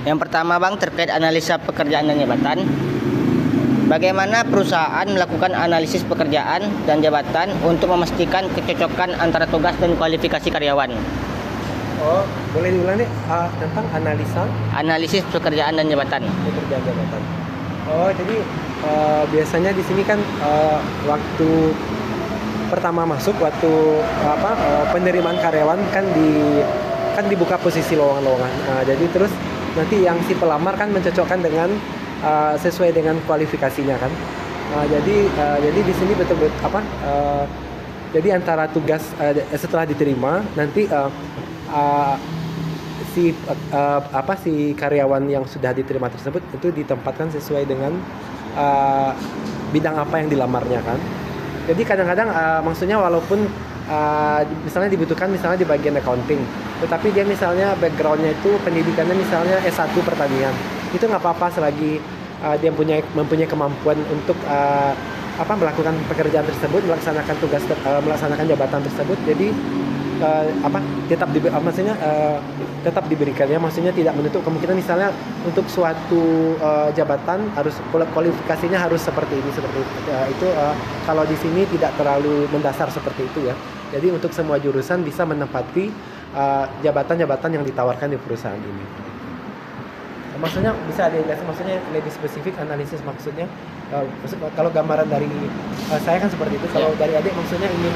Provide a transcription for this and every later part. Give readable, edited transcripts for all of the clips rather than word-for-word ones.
Yang pertama Bang, terkait analisa pekerjaan dan jabatan. Bagaimana perusahaan melakukan analisis pekerjaan dan jabatan untuk memastikan kecocokan antara tugas dan kualifikasi karyawan? Oh, boleh diulang nih tentang Analisis pekerjaan dan jabatan. pekerjaan jabatan. Oh, jadi biasanya di sini kan waktu pertama masuk, waktu penerimaan karyawan kan dibuka posisi lowongan-lowongan. Jadi terus nanti yang si pelamar kan mencocokkan dengan sesuai dengan kualifikasinya kan. Jadi di sini betul-betul jadi antara tugas setelah diterima nanti si karyawan yang sudah diterima tersebut itu ditempatkan sesuai dengan bidang apa yang dilamarnya kan. Jadi kadang-kadang maksudnya walaupun misalnya dibutuhkan misalnya di bagian accounting, tetapi dia misalnya backgroundnya itu pendidikannya misalnya S1 pertanian, itu nggak apa-apa selagi dia mempunyai kemampuan untuk melakukan pekerjaan tersebut, melaksanakan jabatan tersebut. Jadi tetap diberikannya, maksudnya tidak menutup kemungkinan misalnya untuk suatu jabatan harus kualifikasinya harus seperti ini itu kalau di sini tidak terlalu mendasar seperti itu ya. Jadi untuk semua jurusan bisa menempati jabatan-jabatan yang ditawarkan di perusahaan ini. Maksudnya bisa maksudnya lebih spesifik analisis maksudnya kalau gambaran dari saya kan seperti itu. Kalau dari adik maksudnya ingin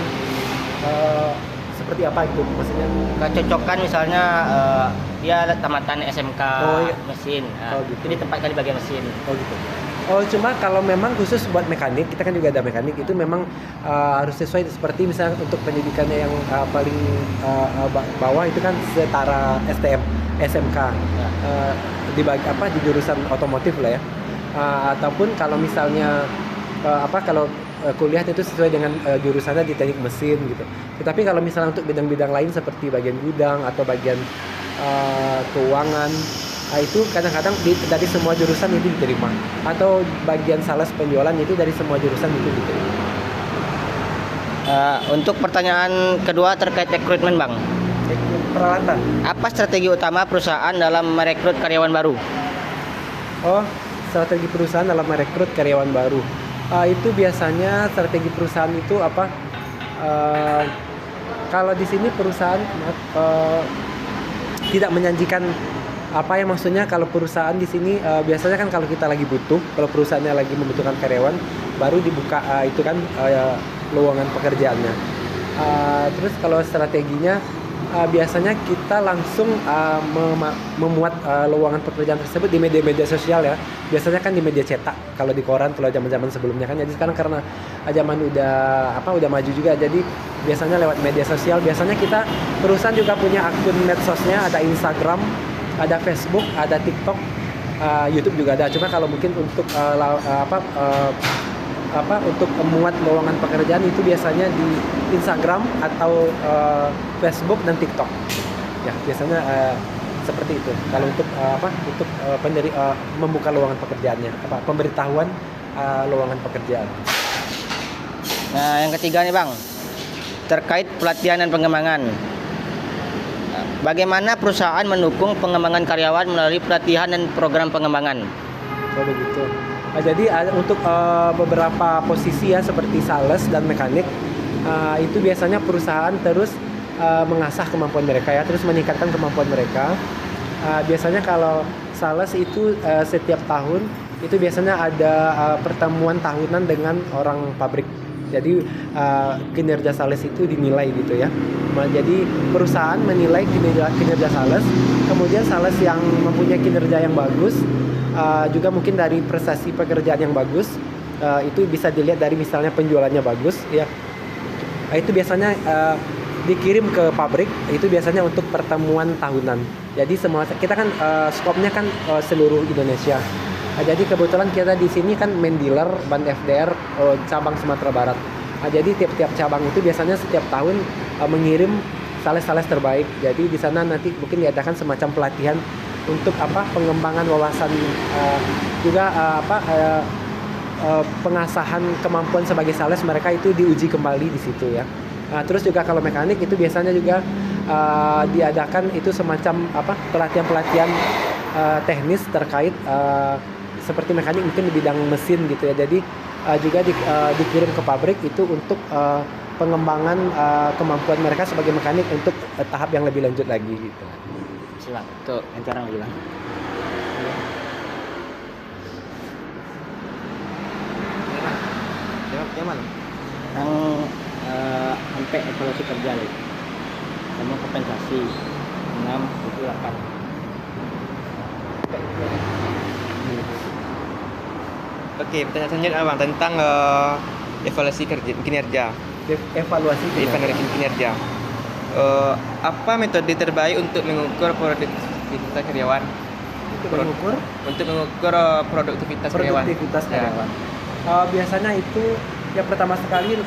seperti apa itu maksudnya? Kecocokan misalnya dia tamatan SMK mesin, gitu. jadi tempatkan di bagian mesin. Oh gitu. Oh cuma kalau memang khusus buat mekanik, kita kan juga ada mekanik, itu memang harus sesuai seperti misalnya untuk pendidikannya yang paling bawah itu kan setara STM, SMK di jurusan otomotif lah ya. Ataupun kalau misalnya kalau kuliah itu sesuai dengan jurusannya di teknik mesin gitu. Tetapi kalau misalnya untuk bidang-bidang lain seperti bagian gudang atau bagian keuangan, itu kadang-kadang dari semua jurusan itu diterima. Atau bagian sales penjualan itu dari semua jurusan itu diterima. Untuk pertanyaan kedua terkait rekrutmen Bang. Peralatan. Apa strategi utama perusahaan dalam merekrut karyawan baru? Oh, strategi perusahaan dalam merekrut karyawan baru. Itu biasanya strategi perusahaan itu kalau di sini perusahaan tidak menjanjikan apa yang maksudnya. Kalau perusahaan di sini biasanya kan kalau kita lagi butuh, kalau perusahaannya lagi membutuhkan karyawan baru dibuka itu kan lowongan pekerjaannya. Terus kalau strateginya biasanya kita langsung memuat lowongan pekerjaan tersebut di media-media sosial ya. Biasanya kan di media cetak kalau di koran kalau zaman-zaman sebelumnya kan. Jadi sekarang karena zaman udah maju juga, jadi biasanya lewat media sosial. Biasanya kita perusahaan juga punya akun medsosnya, ada Instagram, ada Facebook, ada TikTok, YouTube juga ada. Cuma kalau mungkin untuk untuk memuat lowongan pekerjaan itu biasanya di Instagram atau Facebook dan TikTok. Ya, biasanya seperti itu. Kalau untuk membuka lowongan pekerjaannya, pemberitahuan lowongan pekerjaan. Nah, yang ketiga nih Bang, terkait pelatihan dan pengembangan. Bagaimana perusahaan mendukung pengembangan karyawan melalui pelatihan dan program pengembangan? Oh begitu. Jadi untuk beberapa posisi ya seperti sales dan mekanik, itu biasanya perusahaan terus mengasah kemampuan mereka ya, terus meningkatkan kemampuan mereka. Biasanya kalau sales itu setiap tahun itu biasanya ada pertemuan tahunan dengan orang pabrik. Jadi kinerja sales itu dinilai gitu ya. Jadi perusahaan menilai kinerja sales, kemudian sales yang mempunyai kinerja yang bagus, juga mungkin dari prestasi pekerjaan yang bagus, itu bisa dilihat dari misalnya penjualannya bagus ya. Itu biasanya dikirim ke pabrik, itu biasanya untuk pertemuan tahunan. Jadi semua kita kan skopnya kan seluruh Indonesia. Jadi kebetulan kita di sini kan main dealer ban FDR cabang Sumatera Barat. Jadi tiap-tiap cabang itu biasanya setiap tahun mengirim sales-sales terbaik. Jadi di sana nanti mungkin diadakan semacam pelatihan untuk pengembangan wawasan, juga pengasahan kemampuan sebagai sales mereka itu diuji kembali di situ ya. Terus juga kalau mekanik itu biasanya juga diadakan itu semacam pelatihan-pelatihan teknis terkait seperti mekanik mungkin di bidang mesin gitu ya. Jadi juga dikirim ke pabrik itu untuk pengembangan kemampuan mereka sebagai mekanik untuk tahap yang lebih lanjut lagi gitu. Siap. Tuh, entarang lagi bang. Yang mana? Yang sampai evaluasi kerja lagi. Sama kompensasi 6 itu 8. Oke, pertanyaan selanjutnya Bang tentang evaluasi kinerja. Evaluasi Kinerja. Apa metode terbaik untuk mengukur produktivitas karyawan? untuk mengukur Produktivitas produktivitas Ya. karyawan. Biasanya itu yang pertama sekali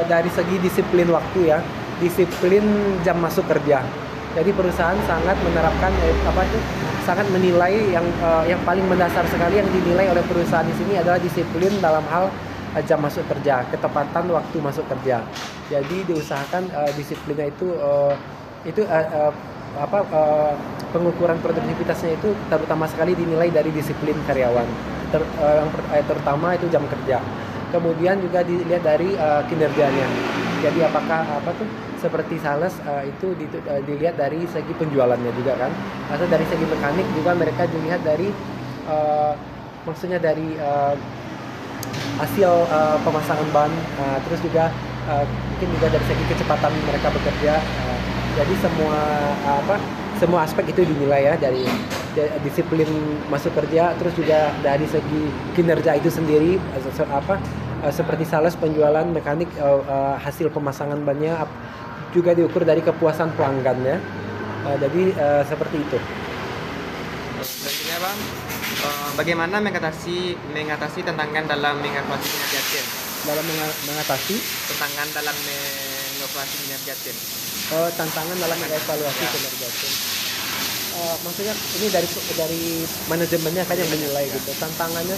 dari segi disiplin waktu ya, disiplin jam masuk kerja. Jadi perusahaan sangat menerapkan sangat menilai yang paling mendasar sekali yang dinilai oleh perusahaan di sini adalah disiplin dalam hal jam masuk kerja, ketepatan waktu masuk kerja. Jadi diusahakan disiplinnya itu pengukuran produktivitasnya itu terutama sekali dinilai dari disiplin karyawan. Terutama itu jam kerja. Kemudian juga dilihat dari kinerjanya. Jadi apakah seperti sales itu dilihat dari segi penjualannya juga kan, atau dari segi mekanik juga mereka dilihat dari maksudnya dari hasil pemasangan ban, terus juga mungkin juga dari segi kecepatan mereka bekerja. Jadi semua aspek itu dinilai ya, dari disiplin masuk kerja, terus juga dari segi kinerja itu sendiri seperti sales, penjualan, mekanik, hasil pemasangan bannya juga diukur dari kepuasan pelanggan ya. Jadi seperti itu. Selanjutnya Bang, bagaimana mengatasi tantangan dalam mengevaluasi kinerja tim? Dalam mengatasi Tantangan dalam mengevaluasi kinerja tim. tantangan dalam mengevaluasi kinerja tim. Maksudnya ini dari manajemennya kan yang menilai gitu. Tantangannya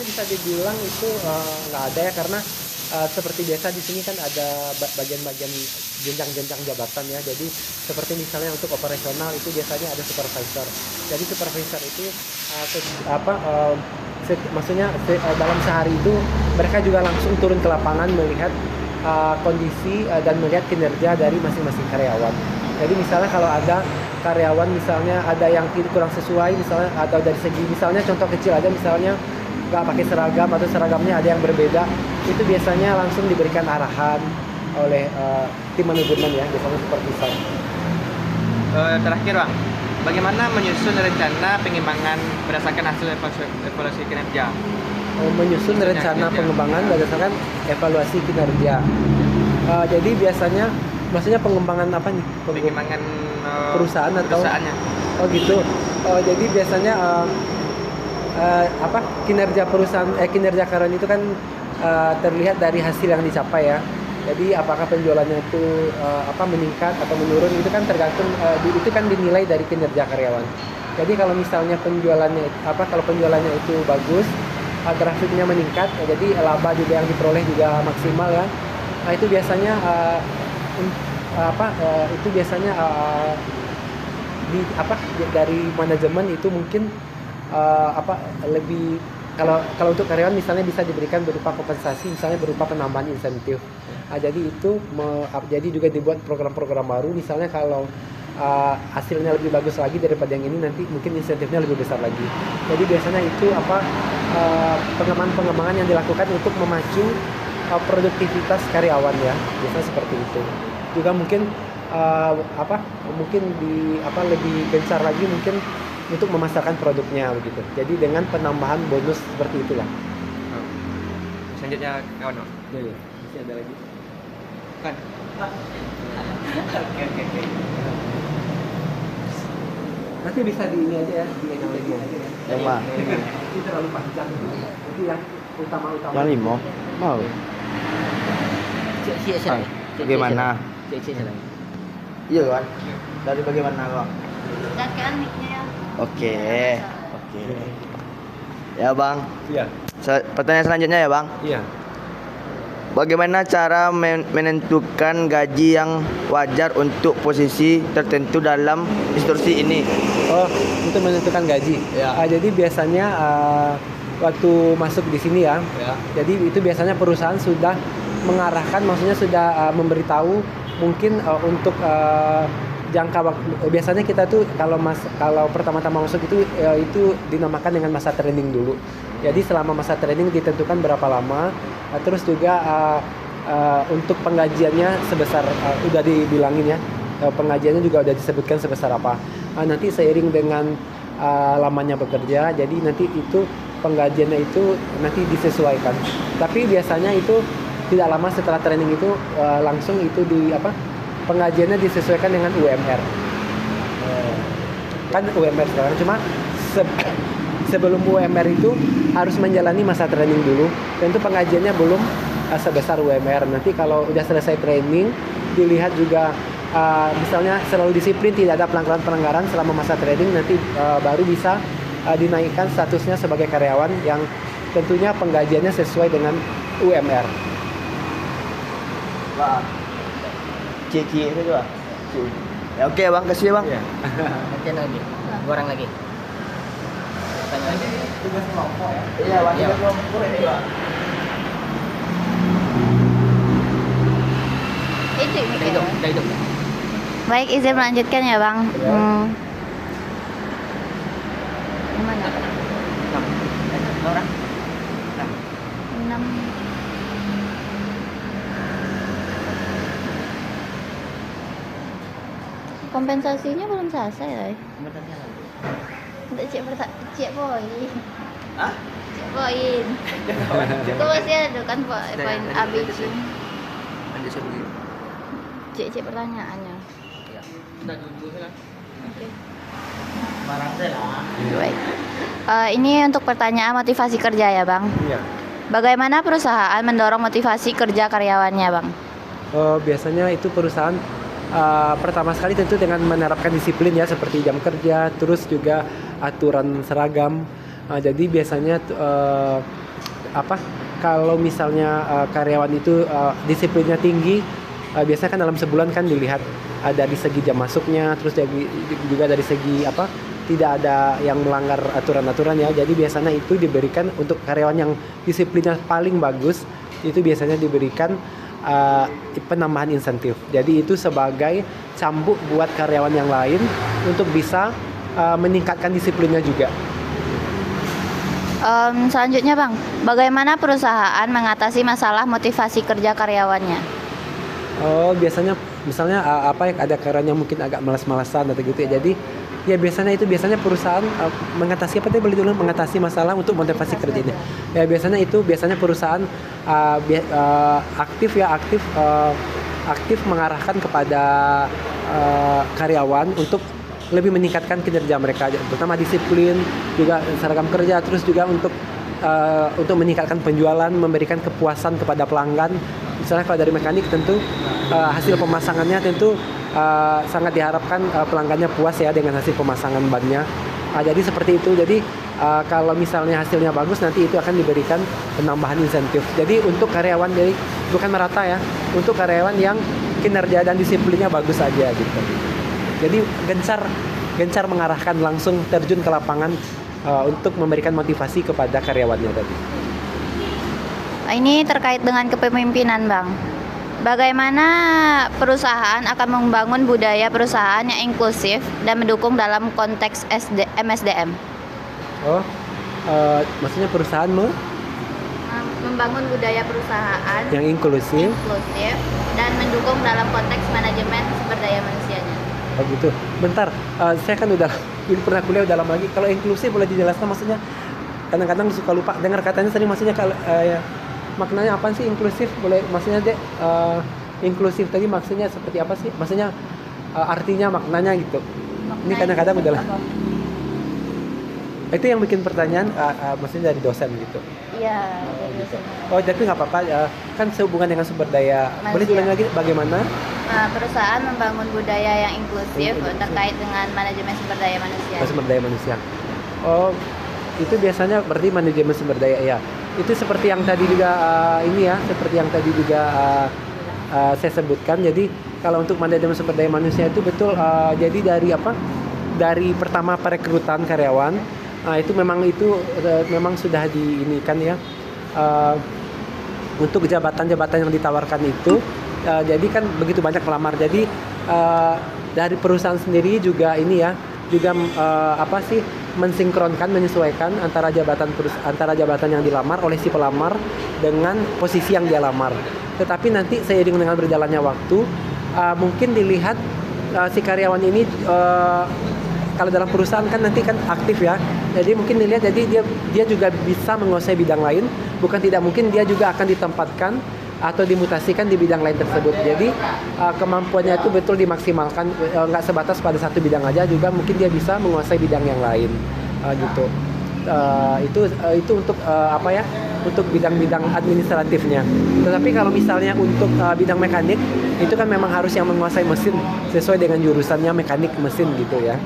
bisa dibilang itu nggak ada ya, karena seperti biasa di sini kan ada bagian-bagian jenjang-jenjang jabatan ya. Jadi seperti misalnya untuk operasional itu biasanya ada supervisor. Jadi supervisor itu maksudnya dalam sehari itu mereka juga langsung turun ke lapangan melihat kondisi dan melihat kinerja dari masing-masing karyawan. Jadi misalnya kalau ada karyawan misalnya ada yang kurang sesuai misalnya, atau dari segi misalnya contoh kecil aja, misalnya nggak pakai seragam atau seragamnya ada yang berbeda, itu biasanya langsung diberikan arahan oleh tim manajemen ya, biasanya supervisor. Terakhir Bang, bagaimana menyusun rencana pengembangan berdasarkan hasil evaluasi kinerja? Menyusun rencana pengembangan berdasarkan evaluasi kinerja. Jadi biasanya maksudnya pengembangan apa nih? Pengembangan Perusahaan atau perusahaannya. Oh gitu. Jadi biasanya kinerja perusahaan kinerja karyawan itu kan terlihat dari hasil yang dicapai ya. Jadi apakah penjualannya itu meningkat atau menurun, itu kan tergantung itu kan dinilai dari kinerja karyawan. Jadi kalau misalnya kalau penjualannya itu bagus, grafiknya meningkat, jadi laba juga yang diperoleh juga maksimal ya. Nah itu biasanya dari manajemen itu mungkin lebih, kalau untuk karyawan misalnya bisa diberikan berupa kompensasi, misalnya berupa penambahan insentif. Jadi juga dibuat program-program baru, misalnya kalau hasilnya lebih bagus lagi daripada yang ini, nanti mungkin insentifnya lebih besar lagi. Jadi biasanya itu pengembangan yang dilakukan untuk memacu produktivitas karyawan ya, biasanya seperti itu. Juga mungkin lebih gencar lagi mungkin untuk memasarkan produknya begitu. Jadi dengan penambahan bonus seperti itulah. Selanjutnya kawan. Ya, masih ada lagi. Kan. Oke. Nanti bisa di ini aja ya, di edit aja ya. Yang mana? Ini terlalu panjang. Nanti yang utama. Yang 5 mau. Bagaimana? Iya kan? Dari bagaimana Bang? Dakean mic-nya ya. Oke. Ya Bang. Iya. Pertanyaan selanjutnya ya Bang. Iya. Bagaimana cara menentukan gaji yang wajar untuk posisi tertentu dalam instruksi ini? Oh, untuk menentukan gaji. Ya. Jadi biasanya waktu masuk di sini ya. Ya. Jadi itu biasanya perusahaan sudah mengarahkan, maksudnya sudah memberitahu mungkin untuk jangka waktu. Biasanya kita tuh kalau pertama-tama masuk itu dinamakan dengan masa training dulu. Jadi selama masa training ditentukan berapa lama. Terus juga untuk penggajiannya sebesar udah dibilangin ya. Penggajiannya juga udah disebutkan sebesar apa. Nanti seiring dengan lamanya bekerja, jadi nanti itu penggajiannya itu nanti disesuaikan. Tapi biasanya itu tidak lama setelah training itu langsung itu penggajiannya disesuaikan dengan UMR. Kan UMR sekarang cuma sebelum UMR itu harus menjalani masa training dulu. Tentu penggajiannya belum sebesar UMR. Nanti kalau udah selesai training dilihat juga misalnya selalu disiplin, tidak ada pelanggaran selama masa training, nanti baru bisa dinaikkan statusnya sebagai karyawan yang tentunya penggajiannya sesuai dengan UMR. Wah. Cik-cik itu Bang. Ya oke Bang, kasih Bang. Iya. Nanti lagi. Dua orang lagi. Tanya lagi. Tugas kelompok ya. Iya, Bang. Iya. Kita kelompok ini, Bang. Itu Udah hidup, udah hidup. Baik, izin melanjutkan ya Bang. Gimana? Laura. 6. Kompensasinya belum selesai ya? Untuk cek poin. Hah? Cek poin. Itu masih ada kan poin ABC. Lanjut sebelum. Cek pertanyaannya. Udah dulu lah. Oke. Barang saya lah. Baik. Ini untuk pertanyaan motivasi kerja ya Bang. Iya. Bagaimana perusahaan mendorong motivasi kerja karyawannya Bang? Biasanya itu perusahaan pertama sekali tentu dengan menerapkan disiplin ya, seperti jam kerja, terus juga aturan seragam. Jadi biasanya kalau misalnya karyawan itu disiplinnya tinggi, biasanya kan dalam sebulan kan dilihat ada di segi jam masuknya, terus juga dari segi tidak ada yang melanggar aturan-aturan ya. Jadi biasanya itu diberikan untuk karyawan yang disiplinnya paling bagus, itu biasanya diberikan penambahan insentif. Jadi itu sebagai cambuk buat karyawan yang lain untuk bisa meningkatkan disiplinnya juga. Selanjutnya Bang, bagaimana perusahaan mengatasi masalah motivasi kerja karyawannya? Biasanya misalnya ada karyawan yang mungkin agak malas-malasan atau gitu ya. Jadi ya biasanya perusahaan mengatasi mengatasi masalah untuk motivasi kerjanya. Ya biasanya perusahaan aktif mengarahkan kepada karyawan untuk lebih meningkatkan kinerja mereka, terutama disiplin, juga seragam kerja, terus juga untuk meningkatkan penjualan, memberikan kepuasan kepada pelanggan. Misalnya kalau dari mekanik tentu hasil pemasangannya tentu sangat diharapkan pelanggannya puas ya dengan hasil pemasangan bannya. Jadi seperti itu. Jadi kalau misalnya hasilnya bagus, nanti itu akan diberikan penambahan insentif. Jadi untuk karyawan, jadi bukan merata ya, untuk karyawan yang kinerja dan disiplinnya bagus aja gitu. Jadi gencar mengarahkan, langsung terjun ke lapangan untuk memberikan motivasi kepada karyawannya tadi. Ini terkait dengan kepemimpinan Bang. Bagaimana perusahaan akan membangun budaya perusahaan yang inklusif dan mendukung dalam konteks MSDM? Maksudnya perusahaan Membangun budaya perusahaan yang inklusif dan mendukung dalam konteks manajemen sumber daya manusianya. Oh gitu. Bentar, saya kan udah pernah kuliah udah lama lagi. Kalau inklusif boleh dijelaskan maksudnya? Kadang-kadang suka lupa dengar katanya sering, maksudnya kalau maknanya apa sih inklusif? Boleh maksudnya inklusif tadi maksudnya seperti apa sih? Maksudnya artinya, maknanya gitu. Ini kadang-kadang udah lah. Itu yang bikin pertanyaan maksudnya dari dosen gitu. Iya. Oh, jadi nggak apa-apa, kan sehubungan dengan sumber daya. Boleh diulangi lagi bagaimana? Perusahaan membangun budaya yang inklusif terkait dengan manajemen sumber daya manusia. Sumber daya manusia. Oh, itu biasanya berarti manajemen sumber daya ya. Itu seperti yang tadi juga saya sebutkan. Jadi kalau untuk manajemen sumber daya manusia itu betul, jadi dari pertama perekrutan karyawan, itu memang sudah diinikan ya. Untuk jabatan-jabatan yang ditawarkan itu, jadi kan begitu banyak pelamar. Jadi dari perusahaan sendiri juga ini ya, juga mensinkronkan, menyesuaikan antara jabatan yang dilamar oleh si pelamar dengan posisi yang dia lamar. Tetapi nanti seiring dengan berjalannya waktu, mungkin dilihat si karyawan ini kalau dalam perusahaan kan nanti kan aktif ya. Jadi mungkin dilihat, jadi dia juga bisa menguasai bidang lain. Bukan tidak mungkin dia juga akan ditempatkan atau dimutasikan di bidang lain tersebut. Jadi kemampuannya itu betul dimaksimalkan, nggak sebatas pada satu bidang aja, juga mungkin dia bisa menguasai bidang yang lain gitu. Itu untuk untuk bidang-bidang administratifnya. Tetapi kalau misalnya untuk bidang mekanik, itu kan memang harus yang menguasai mesin sesuai dengan jurusannya, mekanik mesin gitu ya.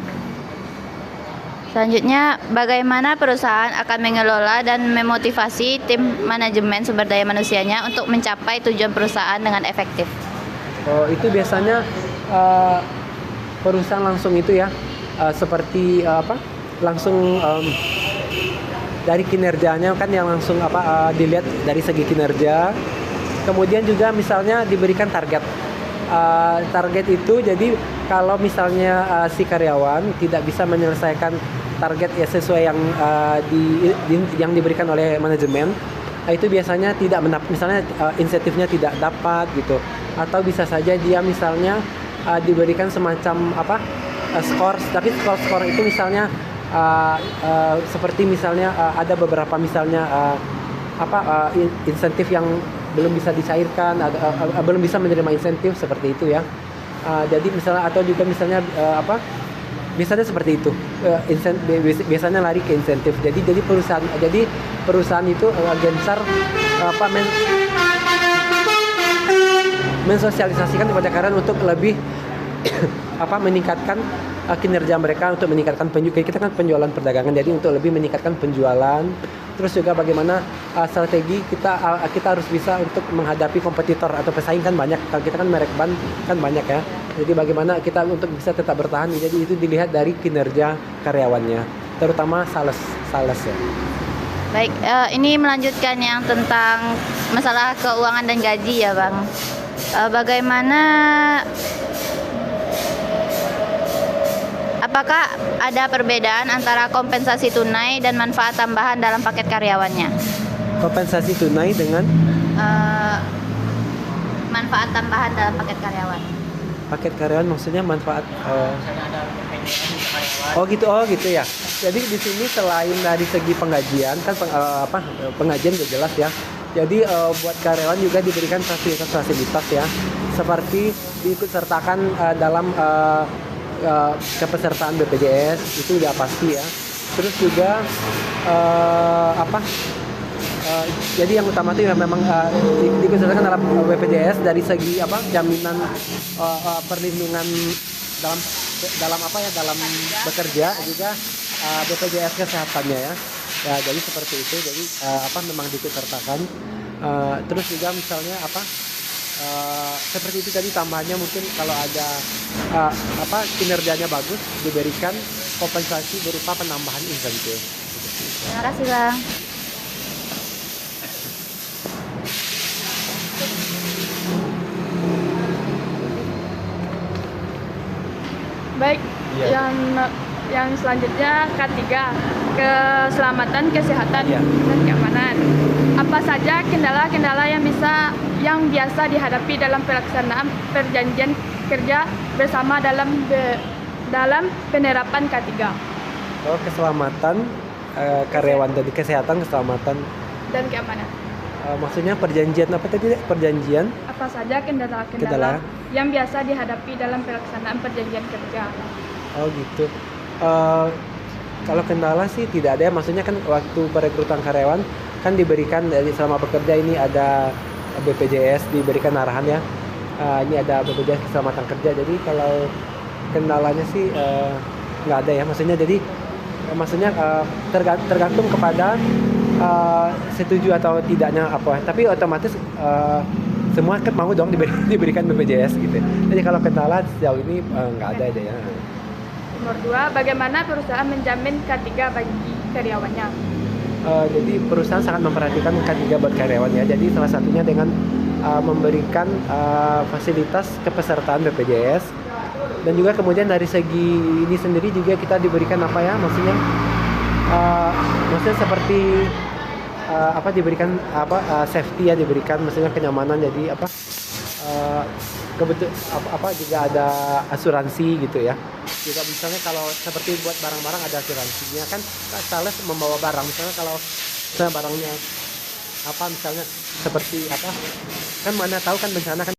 Selanjutnya, bagaimana perusahaan akan mengelola dan memotivasi tim manajemen sumber daya manusianya untuk mencapai tujuan perusahaan dengan efektif? Itu biasanya perusahaan langsung itu ya, seperti langsung dari kinerjanya kan yang langsung dilihat dari segi kinerja. Kemudian juga misalnya diberikan target. Target itu jadi kalau misalnya si karyawan tidak bisa menyelesaikan target ya sesuai yang diberikan oleh manajemen, itu biasanya tidak misalnya insentifnya tidak dapat gitu, atau bisa saja dia misalnya diberikan semacam skor, tapi skor itu misalnya seperti misalnya ada beberapa misalnya insentif yang belum bisa dicairkan, belum bisa menerima insentif seperti itu ya. Jadi misalnya, atau juga misalnya misalnya seperti itu, biasanya lari ke insentif. Jadi perusahaan itu gencar mensosialisasikan kepada karyawan untuk lebih meningkatkan kinerja mereka, untuk meningkatkan kita kan penjualan perdagangan, jadi untuk lebih meningkatkan penjualan. Terus juga bagaimana strategi kita harus bisa untuk menghadapi kompetitor atau pesaing kan banyak. Kalau kita kan merek ban kan banyak ya. Jadi bagaimana kita untuk bisa tetap bertahan. Jadi itu dilihat dari kinerja karyawannya, terutama sales ya. Baik, ini melanjutkan yang tentang masalah keuangan dan gaji ya Bang. Apakah ada perbedaan antara kompensasi tunai dan manfaat tambahan dalam paket karyawannya? Kompensasi tunai dengan manfaat tambahan dalam paket karyawan. Paket karyawan maksudnya manfaat gitu ya. Jadi di sini selain dari segi penggajian kan penggajian udah jelas ya. Jadi buat karyawan juga diberikan fasilitas ya, seperti diikutsertakan dalam kepesertaan BPJS, itu udah pasti ya. Terus juga jadi yang utama itu ya memang diikutsertakan dalam BPJS dari segi jaminan perlindungan dalam bekerja, juga BPJS kesehatannya ya. Ya jadi seperti itu. Jadi memang diikutsertakan. Terus juga misalnya seperti itu tadi, tambahannya mungkin kalau ada kinerjanya bagus, diberikan kompensasi berupa penambahan insentif. Terima kasih Bang. Baik, yang selanjutnya K3, keselamatan, kesehatan, dan keamanan. Apa saja kendala-kendala yang biasa dihadapi dalam pelaksanaan perjanjian kerja bersama dalam penerapan K3? Keselamatan karyawan tadi, kesehatan, keselamatan, dan keamanan. Maksudnya perjanjian apa tadi? Perjanjian? Apa saja kendala-kendala yang biasa dihadapi dalam pelaksanaan perjanjian kerja? Oh gitu. Kalau kendala sih tidak ada ya. Maksudnya kan waktu perekrutan karyawan kan diberikan dari selama bekerja ini ada BPJS, diberikan arahan ya. Ini ada BPJS keselamatan kerja. Jadi kalau kendalanya sih nggak ada ya. Maksudnya tergantung kepada setuju atau tidaknya apa. Tapi otomatis semua kan mau dong diberikan BPJS gitu. Jadi kalau kendala sejauh ini nggak ada aja ya. Nomor 2, bagaimana perusahaan menjamin K3 bagi karyawannya? Jadi perusahaan sangat memperhatikan K3 buat karyawannya. Jadi salah satunya dengan memberikan fasilitas kepesertaan BPJS, dan juga kemudian dari segi ini sendiri juga kita diberikan apa ya, maksudnya seperti diberikan safety ya, diberikan maksudnya kenyamanan, jadi juga ada asuransi gitu ya. Juga misalnya kalau seperti buat barang-barang ada asuransinya kan, sales membawa barang, misalnya kalau barangnya misalnya seperti kan mana tahu kan bencana kan